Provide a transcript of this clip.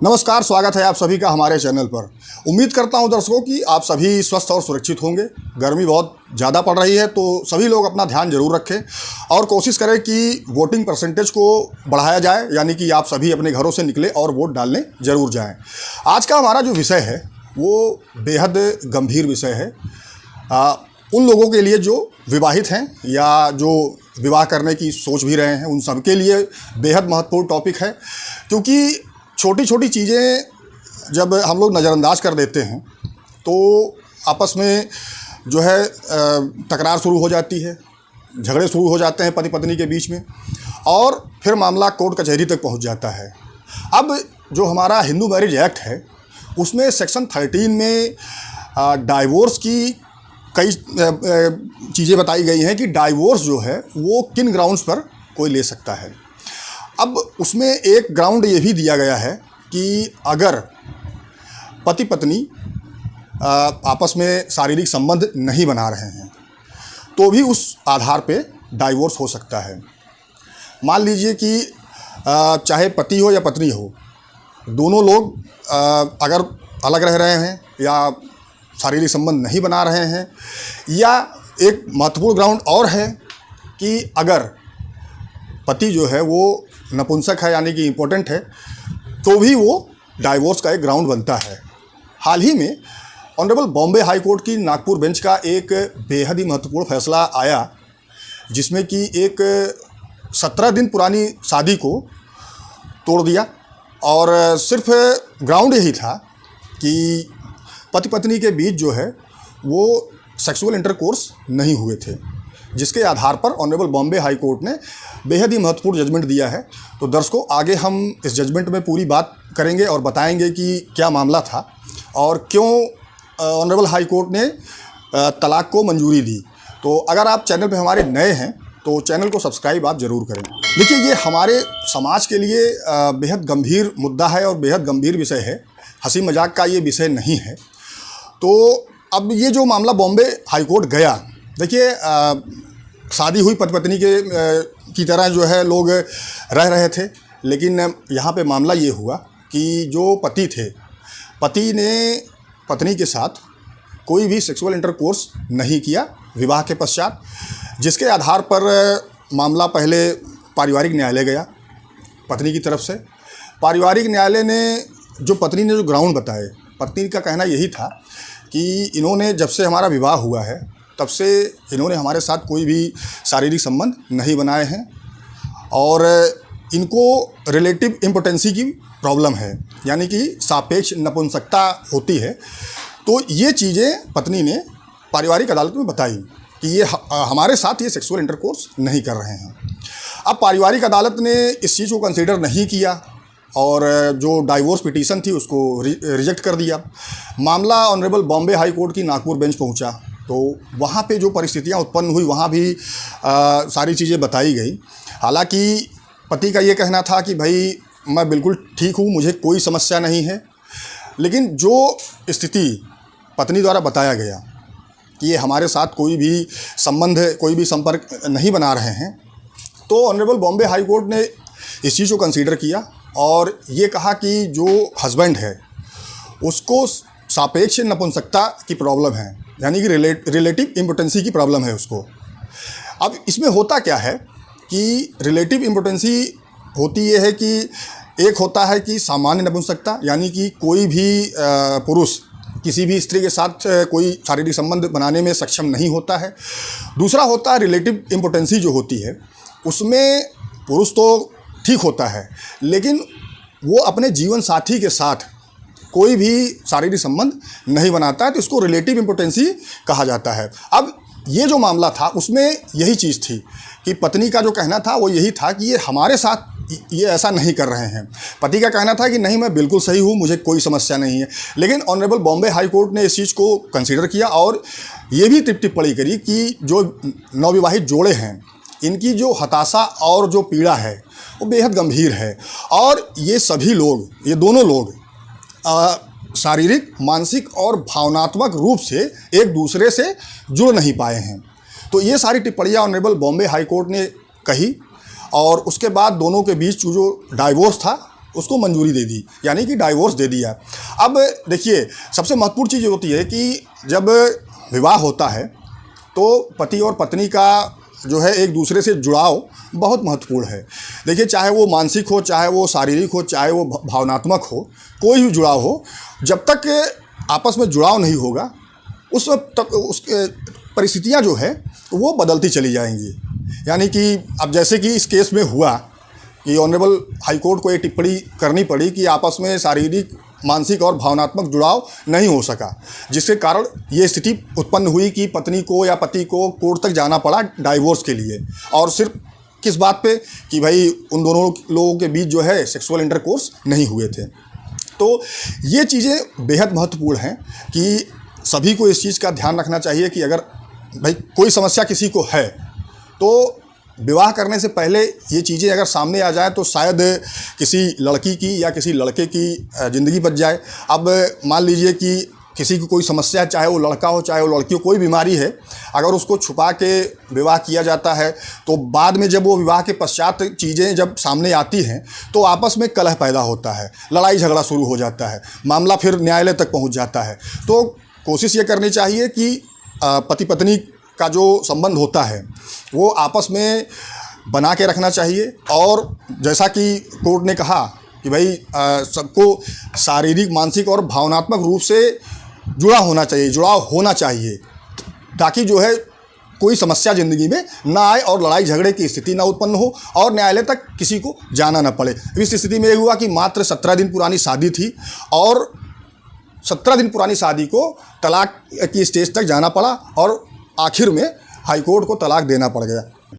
नमस्कार, स्वागत है आप सभी का हमारे चैनल पर। उम्मीद करता हूं दर्शकों कि आप सभी स्वस्थ और सुरक्षित होंगे। गर्मी बहुत ज़्यादा पड़ रही है तो सभी लोग अपना ध्यान जरूर रखें और कोशिश करें कि वोटिंग परसेंटेज को बढ़ाया जाए, यानी कि आप सभी अपने घरों से निकलें और वोट डालने ज़रूर जाएं। आज का हमारा जो विषय है वो बेहद गंभीर विषय है उन लोगों के लिए जो विवाहित हैं या जो विवाह करने की सोच भी रहे हैं, उन सब के लिए बेहद महत्वपूर्ण टॉपिक है। क्योंकि छोटी छोटी चीज़ें जब हम लोग नज़रअंदाज कर देते हैं तो आपस में जो है तकरार शुरू हो जाती है, झगड़े शुरू हो जाते हैं पति पत्नी के बीच में और फिर मामला कोर्ट कचहरी तक पहुंच जाता है। अब जो हमारा हिंदू मैरिज एक्ट है उसमें सेक्शन 13 में डाइवोर्स की कई चीज़ें बताई गई हैं कि डाइवोर्स जो है वो किन ग्राउंड्स पर कोई ले सकता है। अब उसमें एक ग्राउंड ये भी दिया गया है कि अगर पति पत्नी आपस में शारीरिक संबंध नहीं बना रहे हैं तो भी उस आधार पे डाइवोर्स हो सकता है। मान लीजिए कि चाहे पति हो या पत्नी हो, दोनों लोग अगर अलग रह रहे हैं या शारीरिक संबंध नहीं बना रहे हैं, या एक महत्वपूर्ण ग्राउंड और है कि अगर पति जो है वो नपुंसक है यानी कि इम्पोर्टेंट है तो भी वो डाइवोर्स का एक ग्राउंड बनता है। हाल ही में ऑनरेबल बॉम्बे हाई कोर्ट की नागपुर बेंच का एक बेहद ही महत्वपूर्ण फैसला आया जिसमें कि एक 17 दिन पुरानी शादी को तोड़ दिया और सिर्फ ग्राउंड यही था कि पति पत्नी के बीच जो है वो सेक्सुअल इंटरकोर्स नहीं हुए थे, जिसके आधार पर ऑनरेबल बॉम्बे हाई कोर्ट ने बेहद ही महत्वपूर्ण जजमेंट दिया है। तो दर्शकों, आगे हम इस जजमेंट में पूरी बात करेंगे और बताएंगे कि क्या मामला था और क्यों ऑनरेबल हाई कोर्ट ने तलाक को मंजूरी दी। तो अगर आप चैनल पे हमारे नए हैं तो चैनल को सब्सक्राइब आप ज़रूर करें। देखिए, ये हमारे समाज के लिए बेहद गंभीर मुद्दा है और बेहद गंभीर विषय है, हंसी मजाक का ये विषय नहीं है। तो अब ये जो मामला बॉम्बे हाई कोर्ट गया, देखिए शादी हुई पति पत्नी की तरह जो है लोग रह रहे थे, लेकिन यहाँ पे मामला ये हुआ कि जो पति थे, पति ने पत्नी के साथ कोई भी सेक्सुअल इंटरकोर्स नहीं किया विवाह के पश्चात, जिसके आधार पर मामला पहले पारिवारिक न्यायालय गया पत्नी की तरफ से। पारिवारिक न्यायालय ने जो पत्नी ने जो ग्राउंड बताए, पत्नी का कहना यही था कि इन्होंने जब से हमारा विवाह हुआ है तब से इन्होंने हमारे साथ कोई भी शारीरिक संबंध नहीं बनाए हैं और इनको रिलेटिव इम्पोटेंसी की प्रॉब्लम है, यानी कि सापेक्ष नपुंसकता होती है। तो ये चीज़ें पत्नी ने पारिवारिक अदालत में बताई कि ये हमारे साथ ये सेक्सुअल इंटरकोर्स नहीं कर रहे हैं। अब पारिवारिक अदालत ने इस चीज़ को कंसीडर नहीं किया और जो डाइवोर्स पिटीशन थी उसको रिजेक्ट कर दिया। मामला ऑनरेबल बॉम्बे हाई कोर्ट की नागपुर बेंच पहुंचा तो वहाँ पे जो परिस्थितियाँ उत्पन्न हुई वहाँ भी सारी चीज़ें बताई गई। हालांकि पति का ये कहना था कि भाई मैं बिल्कुल ठीक हूँ, मुझे कोई समस्या नहीं है, लेकिन जो स्थिति पत्नी द्वारा बताया गया कि ये हमारे साथ कोई भी संबंध, कोई भी संपर्क नहीं बना रहे हैं, तो ऑनरेबल बॉम्बे हाई कोर्ट ने इस चीज़ को कंसीडर किया और ये कहा कि जो हस्बैंड है उसको सापेक्ष नपुंसकता की प्रॉब्लम है, यानी कि रिलेटिव इम्पोटेंसी की प्रॉब्लम है उसको। अब इसमें होता क्या है कि रिलेटिव इम्पोटेंसी होती ये है कि एक होता है कि सामान्य नपुंसकता, यानी कि कोई भी पुरुष किसी भी स्त्री के साथ कोई शारीरिक संबंध बनाने में सक्षम नहीं होता है। दूसरा होता है रिलेटिव इम्पोटेंसी, जो होती है उसमें पुरुष तो ठीक होता है लेकिन वो अपने जीवन साथी के साथ कोई भी शारीरिक संबंध नहीं बनाता है, तो इसको रिलेटिव इम्पोटेंसी कहा जाता है। अब ये जो मामला था उसमें यही चीज़ थी कि पत्नी का जो कहना था वो यही था कि ये हमारे साथ ये ऐसा नहीं कर रहे हैं। पति का कहना था कि नहीं, मैं बिल्कुल सही हूँ, मुझे कोई समस्या नहीं है। लेकिन ऑनरेबल बॉम्बे हाई कोर्ट ने इस चीज़ को कंसीडर किया और ये भी टिप्पणी करी कि जो नवविवाहित जोड़े हैं इनकी जो हताशा और जो पीड़ा है वो बेहद गंभीर है और ये सभी लोग, ये दोनों लोग शारीरिक, मानसिक और भावनात्मक रूप से एक दूसरे से जुड़ नहीं पाए हैं। तो ये सारी टिप्पणियाँ ऑनरेबल बॉम्बे हाई कोर्ट ने कही और उसके बाद दोनों के बीच जो डाइवोर्स था उसको मंजूरी दे दी, यानी कि डाइवोर्स दे दिया। अब देखिए, सबसे महत्वपूर्ण चीज़ होती है कि जब विवाह होता है तो पति और पत्नी का जो है एक दूसरे से जुड़ाव बहुत महत्वपूर्ण है। देखिए, चाहे वो मानसिक हो, चाहे वो शारीरिक हो, चाहे वो भावनात्मक हो, कोई भी जुड़ाव हो, जब तक आपस में जुड़ाव नहीं होगा उस वक्त तक उसके परिस्थितियाँ जो है वो बदलती चली जाएंगी। यानी कि अब जैसे कि इस केस में हुआ कि ऑनरेबल हाई कोर्ट को ये टिप्पणी करनी पड़ी कि आपस में शारीरिक, मानसिक और भावनात्मक जुड़ाव नहीं हो सका, जिसके कारण ये स्थिति उत्पन्न हुई कि पत्नी को या पति को कोर्ट तक जाना पड़ा डाइवोर्स के लिए। और सिर्फ किस बात पे कि भाई उन दोनों लोगों के बीच जो है सेक्सुअल इंटरकोर्स नहीं हुए थे। तो ये चीज़ें बेहद महत्वपूर्ण हैं कि सभी को इस चीज़ का ध्यान रखना चाहिए कि अगर भाई कोई समस्या किसी को है तो विवाह करने से पहले ये चीज़ें अगर सामने आ जाए तो शायद किसी लड़की की या किसी लड़के की ज़िंदगी बच जाए। अब मान लीजिए कि किसी की कोई समस्या, चाहे वो लड़का हो चाहे वो लड़की हो, कोई बीमारी है, अगर उसको छुपा के विवाह किया जाता है तो बाद में जब वो विवाह के पश्चात चीज़ें जब सामने आती हैं तो आपस में कलह पैदा होता है, लड़ाई झगड़ा शुरू हो जाता है, मामला फिर न्यायालय तक पहुँच जाता है। तो कोशिश ये करनी चाहिए कि पति पत्नी का जो संबंध होता है वो आपस में बना के रखना चाहिए। और जैसा कि कोर्ट ने कहा कि भाई सबको शारीरिक, मानसिक और भावनात्मक रूप से जुड़ाव होना चाहिए ताकि जो है कोई समस्या ज़िंदगी में ना आए और लड़ाई झगड़े की स्थिति ना उत्पन्न हो और न्यायालय तक किसी को जाना ना पड़े। इस स्थिति में ये हुआ कि मात्र 17 दिन पुरानी शादी थी और 17 दिन पुरानी शादी को तलाक की स्टेज तक जाना पड़ा और आखिर में हाई कोर्ट को तलाक देना पड़ गया।